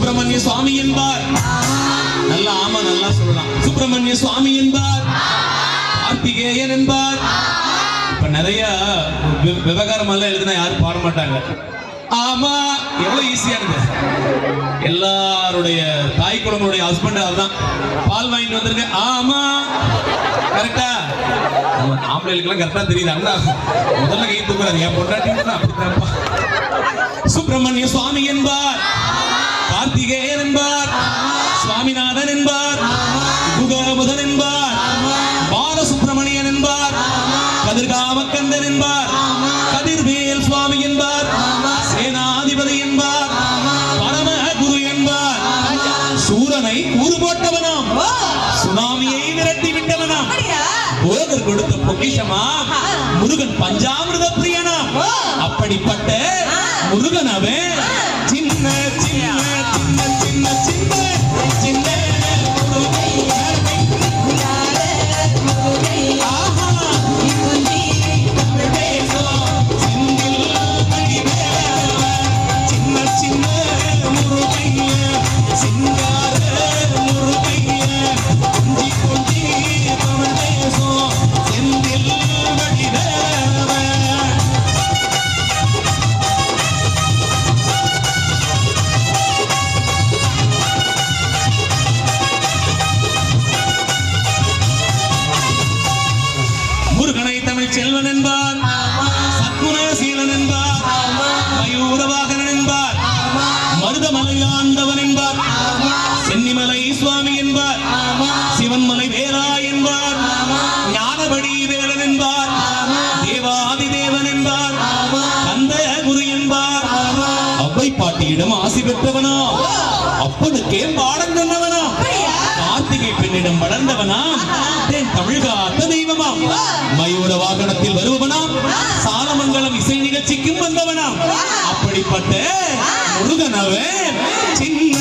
சுப்பிரமணிய சுவாமி என்பார். நல்லா ஆமா நல்லா சொல்லலாம். சுப்பிரமணிய சுவாமி என்பார், கார்த்திகேயன் என்பார். இப்ப நிறைய விவகாரம் எல்லாம் எழுதினா யாரும் பாட மாட்டாங்க. ஆமா எவ்வளவு ஈஸியா இருக்கு. எல்லாருடைய தாய் குழந்தைகளுடைய ஹஸ்பண்ட் அதுதான். பால் வாங்கிட்டு வந்திருக்கேன். ஆமா கரெக்டா. ஆம்பளைகளுக்கெல்லாம் கரெக்டா தெரியுது. அண்ணா முதல்ல கை தூக்குறாரு. என் பொண்டாட்டி அப்படித்தான்ப்பா. சுப்பிரமணிய சுவாமி என்பார், கார்த்திகேயன் என்பார், சுவாமிநாதன் என்பார், குகபுதன் என்பார், பாலசுப்பிரமணியன் என்பார், கதிர்காமக்கந்தன் என்பார், கதிர்வேல் சுவாமி என்பார், சேனாதிபதி என்பார், பரமகுரு என்பார், சூரனை ஊறு போட்டவனாம், சுனாமியை விரட்டி விட்டவனாம், போகர் கொடுத்த பொக்கிஷமா, முருகன் பஞ்சாமிர்த பிரியனாம். அப்படிப்பட்ட முருகன் அவன் சின்ன சின்ன சின்ன சின்ன சின்ன சின்ன செல்வன் என்பார், சத்குணசீலன் என்பார், மயூரவாகனன் என்பார், மருதமலை ஆண்டவன் என்பார், சென்னிமலை சுவாமி என்பார், சிவன்மலை வேலா என்பார், ஞானபடி வேலன் என்பார், தேவாதி தேவன் என்பார், கந்த குரு என்பார், அவ்வை பாட்டியிடம் ஆசி பெற்றவனா, அப்பனுக்கே பாடம் சொன்னவனா, கார்த்திகை பெண்ணிடம் வளர்ந்தவனா, தமிழ் காத்த தெய்வமாம், மயூர வாகனத்தில் வருபவனாம், சாலமங்கலம் இசை நிகழ்ச்சிக்கும் வந்தவனாம். அப்படிப்பட்ட முருகனவன் சின்ன